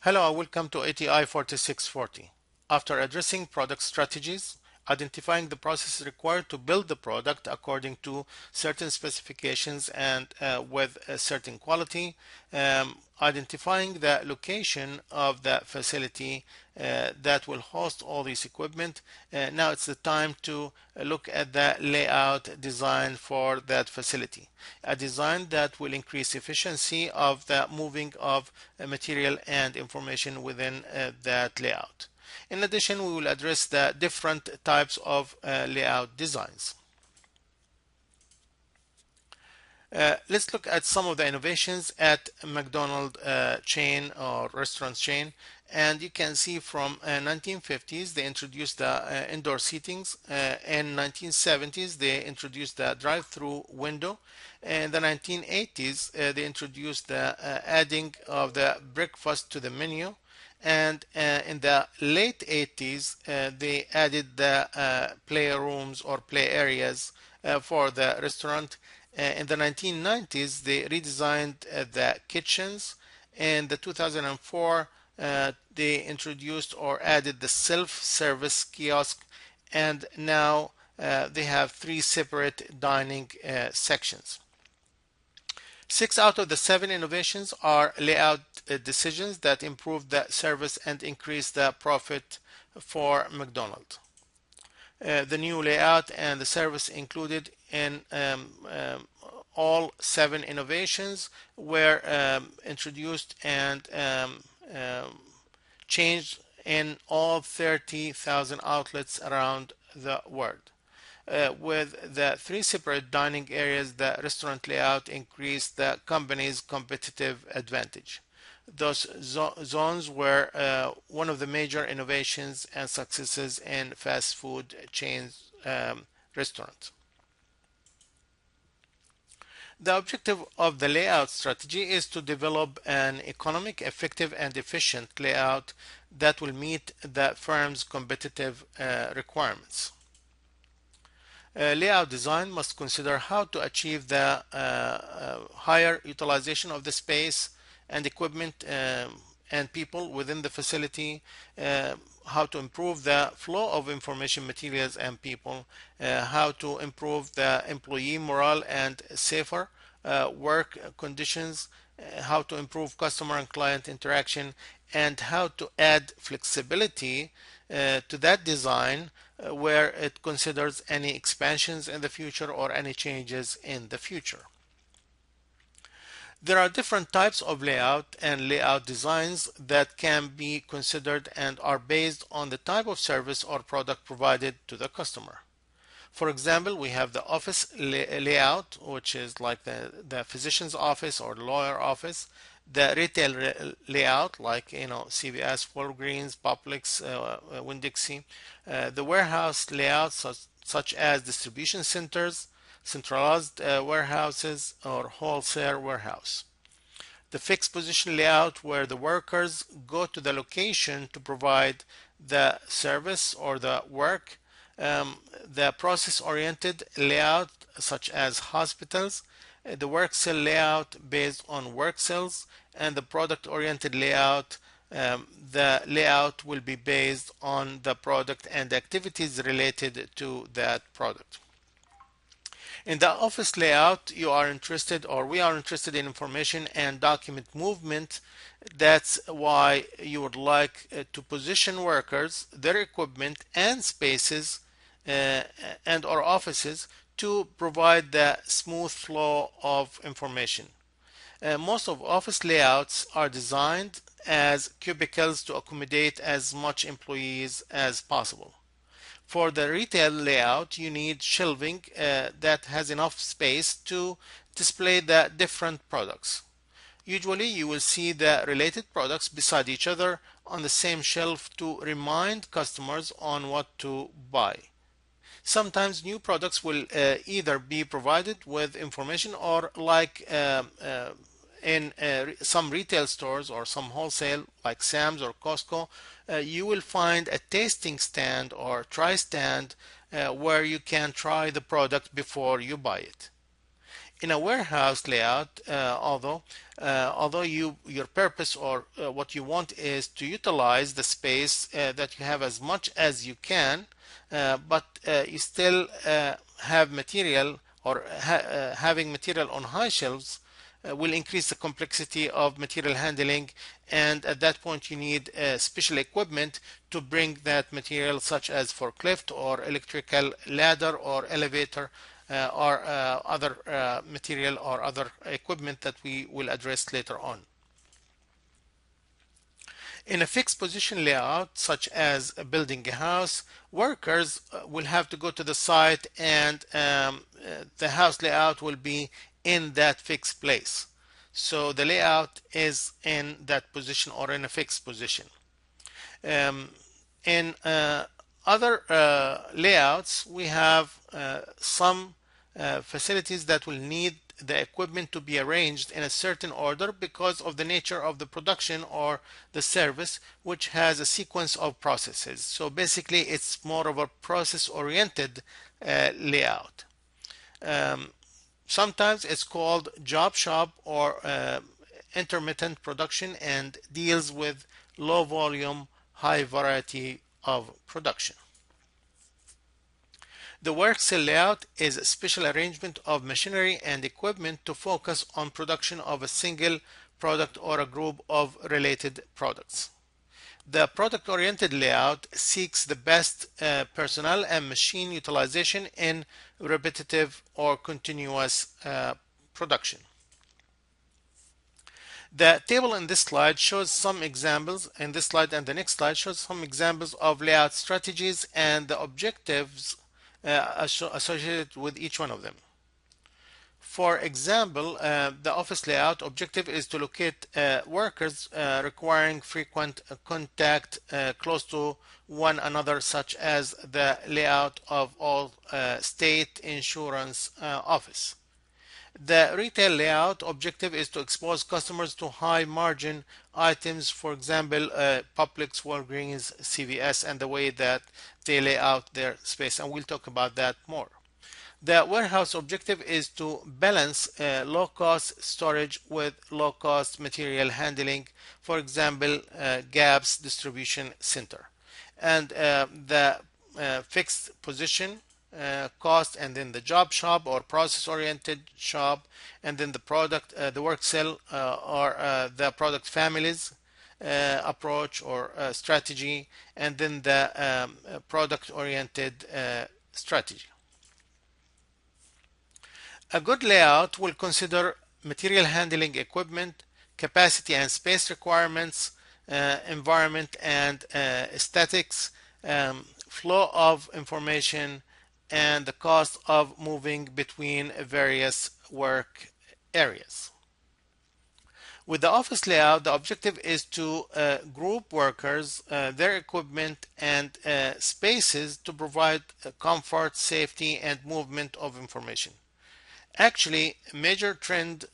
Hello, welcome to ATI 4640. After addressing product strategies, identifying the process required to build the product according to certain specifications and with a certain quality, identifying the location of the facility that will host all this equipment. Now it's the time to look at the layout design for that facility. A design that will increase efficiency of the moving of material and information within that layout. In addition, we will address the different types of layout designs. Let's look at some of the innovations at McDonald chain or restaurant chain. And you can see from 1950s they introduced the indoor seatings. In 1970s they introduced the drive-through window. In the 1980s they introduced the adding of the breakfast to the menu. And in the late 80s they added the playrooms or play areas for the restaurant. In the 1990s, they redesigned the kitchens. In the 2004, they introduced or added the self-service kiosk, and now they have three separate dining sections. 6 out of the 7 innovations are layout decisions that improve the service and increase the profit for McDonald's. The new layout and the service included in all 7 innovations were introduced and changed in all 30,000 outlets around the world. With the 3 separate dining areas, the restaurant layout increased the company's competitive advantage. Those zones were one of the major innovations and successes in fast food chains restaurants. The objective of the layout strategy is to develop an economic, effective, and efficient layout that will meet the firm's competitive requirements. Layout design must consider how to achieve the higher utilization of the space and equipment and people within the facility, how to improve the flow of information, materials, and people, how to improve the employee morale and safer work conditions, how to improve customer and client interaction, and how to add flexibility to that design where it considers any expansions in the future or any changes in the future. There are different types of layout and layout designs that can be considered and are based on the type of service or product provided to the customer. For example, we have the office layout, which is like the physician's office or the lawyer office. The retail layout, like CVS, Walgreens, Publix, Winn-Dixie. The warehouse layouts such as distribution centers, centralized warehouses, or wholesale warehouse. The fixed position layout, where the workers go to the location to provide the service or the work. The process-oriented layout, such as hospitals. The work cell layout based on work cells, and the product-oriented layout. The layout will be based on the product and activities related to that product. In the office layout, you are interested, or we are interested in information and document movement. That's why you would like to position workers, their equipment, and spaces and or offices to provide the smooth flow of information. Most of office layouts are designed as cubicles to accommodate as much employees as possible. For the retail layout, you need shelving that has enough space to display the different products. Usually you will see the related products beside each other on the same shelf to remind customers on what to buy. Sometimes new products will either be provided with information, or like in some retail stores or some wholesale like Sam's or Costco, you will find a tasting stand or try stand where you can try the product before you buy it. In a warehouse layout, although your purpose or what you want is to utilize the space that you have as much as you can, but you still have material or having material on high shelves will increase the complexity of material handling, and at that point you need special equipment to bring that material, such as forklift or electrical ladder or elevator, or other material or other equipment that we will address later on. In a fixed position layout, such as building a house, workers will have to go to the site, and the house layout will be in that fixed place. So the layout is in that position or in a fixed position. In other layouts, we have some facilities that will need the equipment to be arranged in a certain order because of the nature of the production or the service, which has a sequence of processes. So basically, it's more of a process-oriented layout. Sometimes it's called job shop or intermittent production, and deals with low volume, high variety of production. The work cell layout is a special arrangement of machinery and equipment to focus on production of a single product or a group of related products. The product-oriented layout seeks the best personnel and machine utilization in repetitive or continuous production. The table in this slide shows some examples. In this slide and the next slide shows some examples of layout strategies and the objectives associated with each one of them. For example, the office layout objective is to locate workers requiring frequent contact close to one another, such as the layout of all state insurance office. The retail layout objective is to expose customers to high margin items, for example, Publix, Walgreens, CVS, and the way that they lay out their space, and we'll talk about that more. The warehouse objective is to balance low-cost storage with low-cost material handling, for example, Gap's distribution center. And the fixed position cost, and then the job shop or process-oriented shop, and then the product, the work cell or the product families approach or strategy, and then the product-oriented strategy. A good layout will consider material handling equipment, capacity and space requirements, environment and aesthetics, flow of information, and the cost of moving between various work areas. With the office layout, the objective is to group workers, their equipment, and spaces to provide comfort, safety, and movement of information. Actually, a major trend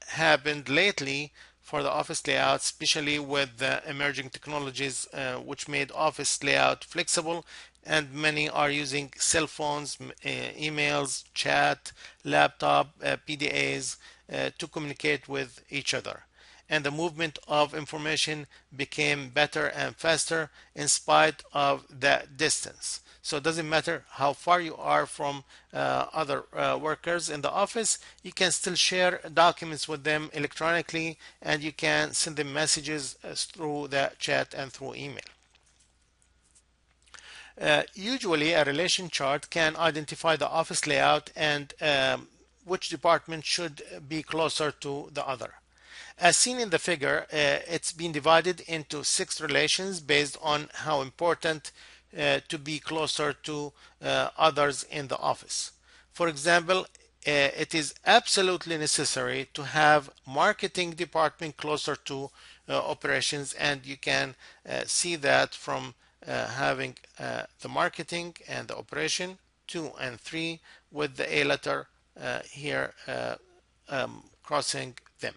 happened lately for the office layout, especially with the emerging technologies which made office layout flexible, and many are using cell phones, emails, chat, laptop, PDAs to communicate with each other. And the movement of information became better and faster in spite of that distance. So it doesn't matter how far you are from other workers in the office, you can still share documents with them electronically, and you can send them messages through the chat and through email. Usually a relation chart can identify the office layout and which department should be closer to the other. As seen in the figure, it's been divided into 6 relations based on how important to be closer to others in the office. For example, it is absolutely necessary to have marketing department closer to operations, and you can see that from having the marketing and the operation 2 and 3 with the A letter here crossing them.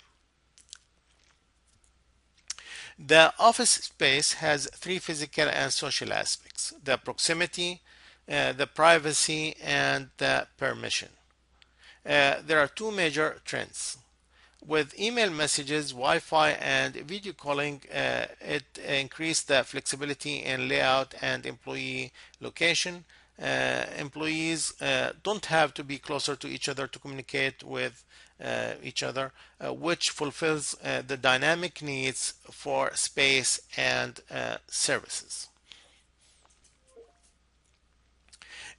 The office space has 3 physical and social aspects: the proximity, the privacy, and the permission. There are two major trends. With email messages, Wi-Fi, and video calling, it increased the flexibility in layout and employee location. Employees don't have to be closer to each other to communicate with each other, which fulfills the dynamic needs for space and services.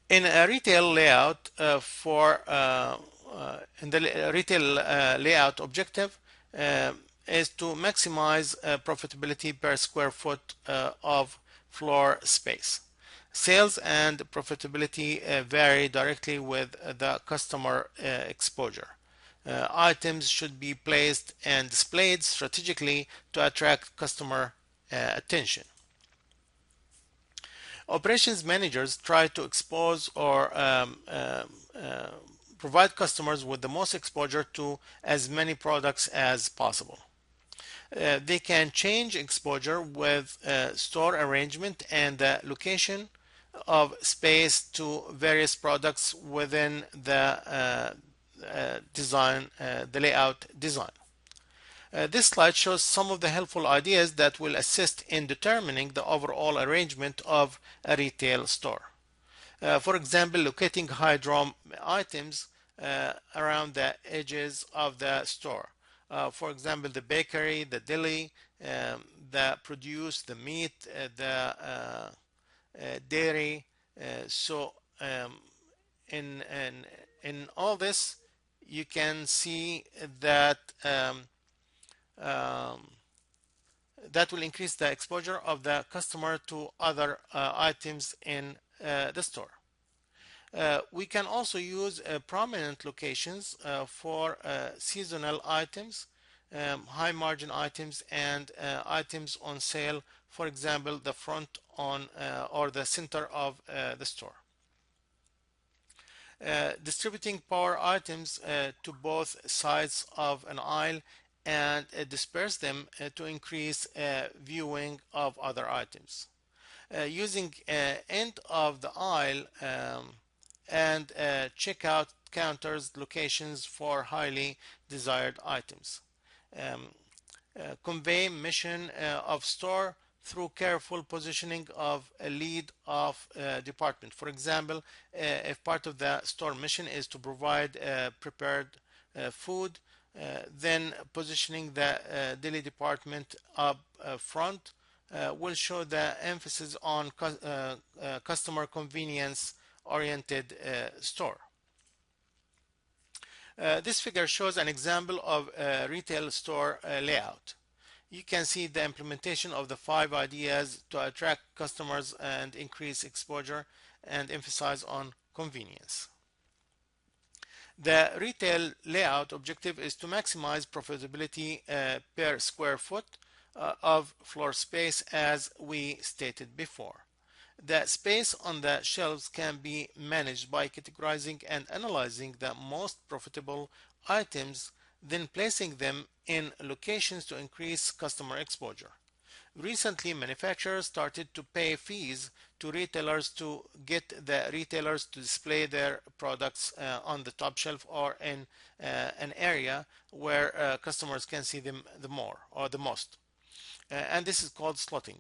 In a retail layout in the retail layout objective uh, is to maximize profitability per square foot of floor space. Sales and profitability vary directly with the customer exposure. Items should be placed and displayed strategically to attract customer attention. Operations managers try to expose or provide customers with the most exposure to as many products as possible. They can change exposure with store arrangement and the location of space to various products within the layout design. This slide shows some of the helpful ideas that will assist in determining the overall arrangement of a retail store. For example, locating high draw items around the edges of the store. For example, the bakery, the deli, the produce, the meat, the dairy. So in, in in all this, you can see that um, that will increase the exposure of the customer to other items in the store. We can also use prominent locations for seasonal items, high margin items, and items on sale, for example, the front on or the center of the store. Distributing power items to both sides of an aisle and disperse them to increase viewing of other items. Using end of the aisle and checkout counters locations for highly desired items. Um, Convey mission of store through careful positioning of a lead of department. For example, if part of the store mission is to provide prepared food, then positioning the deli department up front will show the emphasis on customer convenience oriented store. This figure shows an example of a retail store layout. You can see the implementation of the 5 ideas to attract customers and increase exposure and emphasize on convenience. The retail layout objective is to maximize profitability per square foot of floor space, as we stated before. The space on the shelves can be managed by categorizing and analyzing the most profitable items, then placing them in locations to increase customer exposure. Recently, manufacturers started to pay fees to retailers to get the retailers to display their products on the top shelf or in an area where customers can see them the more or the most. And this is called slotting.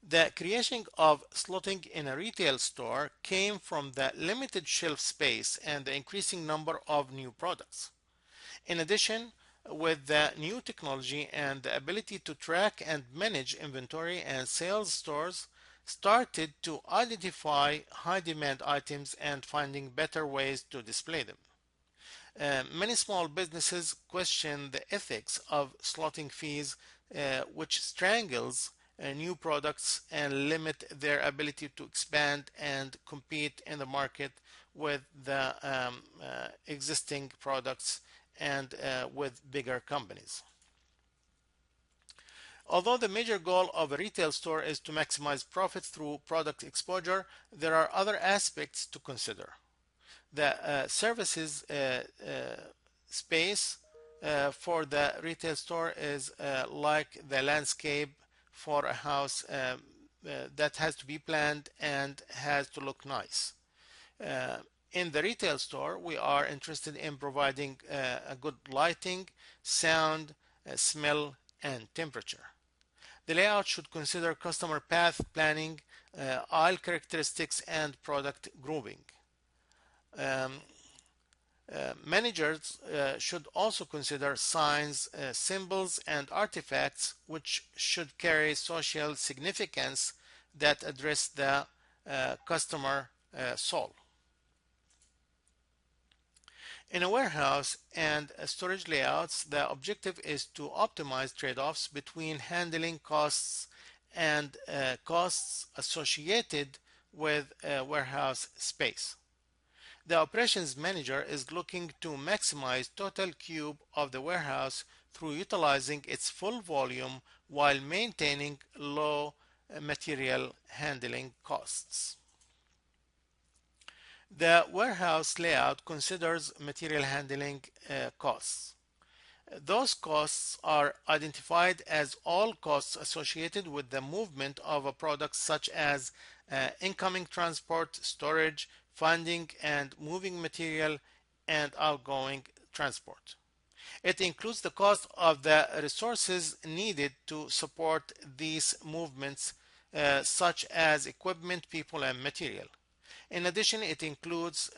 The creation of slotting in a retail store came from the limited shelf space and the increasing number of new products. In addition, with the new technology and the ability to track and manage inventory and sales, stores started to identify high demand items and finding better ways to display them. Many small businesses question the ethics of slotting fees, which strangles new products and limit their ability to expand and compete in the market with the existing products and with bigger companies. Although the major goal of a retail store is to maximize profit through product exposure, there are other aspects to consider. The services space for the retail store is like the landscape for a house that has to be planned and has to look nice. In the retail store, we are interested in providing a good lighting, sound, smell, and temperature. The layout should consider customer path planning, aisle characteristics, and product grouping. Um, Managers should also consider signs, symbols, and artifacts which should carry social significance that address the customer soul. In a warehouse and storage layouts, the objective is to optimize trade-offs between handling costs and costs associated with warehouse space. The operations manager is looking to maximize total cube of the warehouse through utilizing its full volume while maintaining low material handling costs. The warehouse layout considers material handling costs. Those costs are identified as all costs associated with the movement of a product, such as incoming transport, storage, funding, and moving material, and outgoing transport. It includes the cost of the resources needed to support these movements, such as equipment, people, and material. In addition, it includes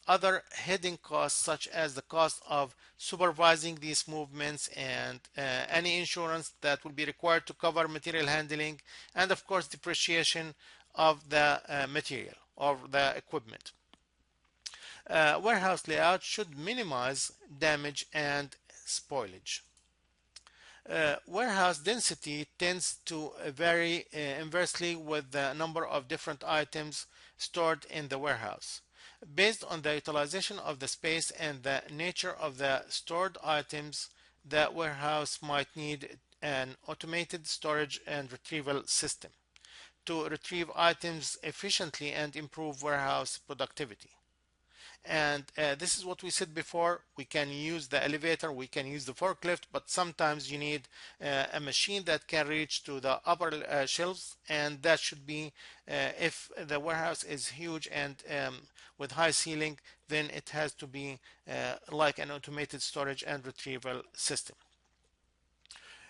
other hidden costs, such as the cost of supervising these movements and any insurance that will be required to cover material handling, and of course depreciation of the material or the equipment. Warehouse layout should minimize damage and spoilage. Warehouse density tends to vary inversely with the number of different items stored in the warehouse. Based on the utilization of the space and the nature of the stored items, the warehouse might need an automated storage and retrieval system to retrieve items efficiently and improve warehouse productivity. And this is what we said before. We can use the elevator, we can use the forklift, but sometimes you need a machine that can reach to the upper shelves, and that should be if the warehouse is huge and with high ceiling, then it has to be like an automated storage and retrieval system.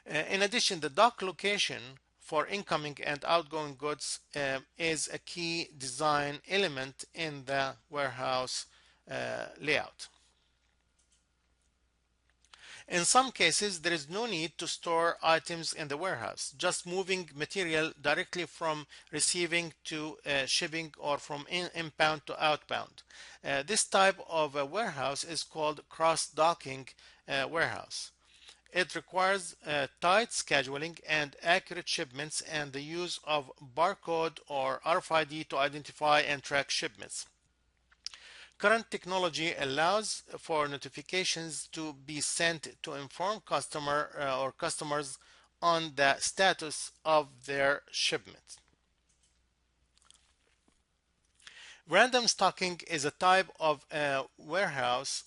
In addition, the dock location for incoming and outgoing goods is a key design element in the warehouse layout. In some cases, there is no need to store items in the warehouse, just moving material directly from receiving to shipping or from inbound to outbound. This type of a warehouse is called cross-docking warehouse. It requires tight scheduling and accurate shipments and the use of barcode or RFID to identify and track shipments. Current technology allows for notifications to be sent to inform customers on the status of their shipment. Random stocking is a type of warehouse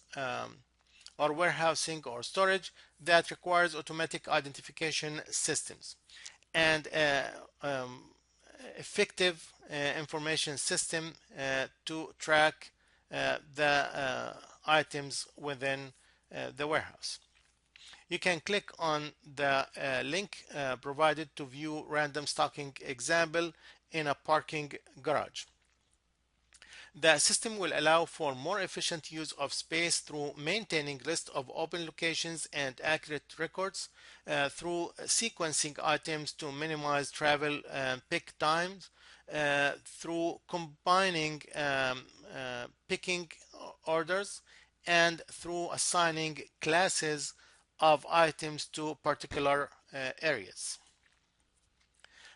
or warehousing or storage that requires automatic identification systems and effective information system to track the items within the warehouse. You can click on the link provided to view random stocking example in a parking garage. The system will allow for more efficient use of space through maintaining list of open locations and accurate records, through sequencing items to minimize travel and pick times, through combining picking orders, and through assigning classes of items to particular areas.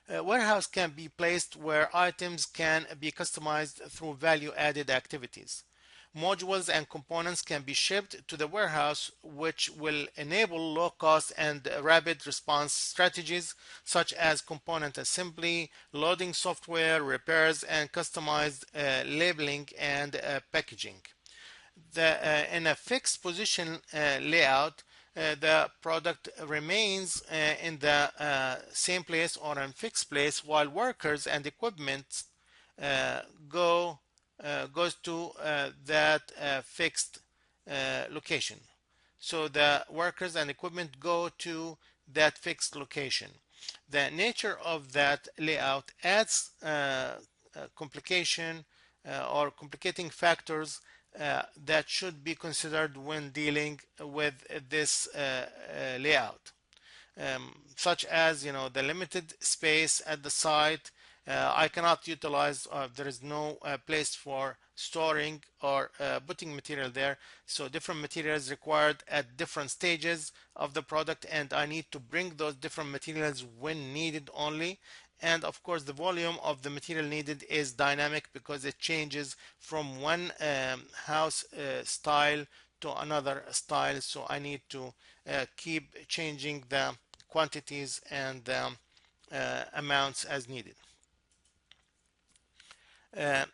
A warehouse can be placed where items can be customized through value-added activities. Modules and components can be shipped to the warehouse, which will enable low-cost and rapid response strategies such as component assembly, loading software, repairs, and customized labeling and packaging. In a fixed position layout, the product remains in the same place or in fixed place while workers and equipment go goes to that fixed location. So the workers and equipment go to that fixed location. The nature of that layout adds complication or complicating factors that should be considered when dealing with this layout, such as the limited space at the site. I cannot utilize, there is no place for storing or putting material there, so different materials required at different stages of the product, and I need to bring those different materials when needed only. And of course the volume of the material needed is dynamic because it changes from one house style to another style, so I need to keep changing the quantities and amounts as needed. Uh,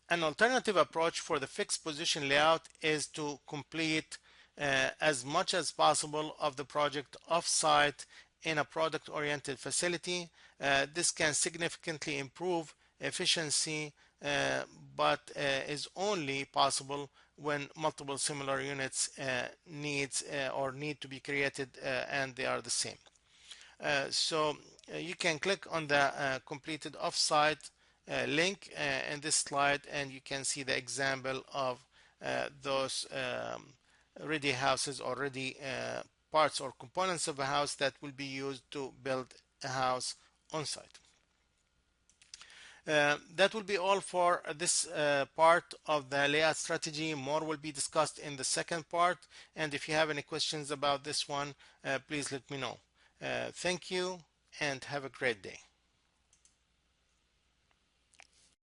an alternative approach for the fixed position layout is to complete as much as possible of the project off-site in a product-oriented facility. This can significantly improve efficiency, but is only possible when multiple similar units need to be created and they are the same. So you can click on the completed offsite link in this slide, and you can see the example of those ready houses or ready parts or components of a house that will be used to build a house on site. That will be all for this part of the layout strategy. More will be discussed in the second part, and if you have any questions about this one, please let me know. Thank you and have a great day.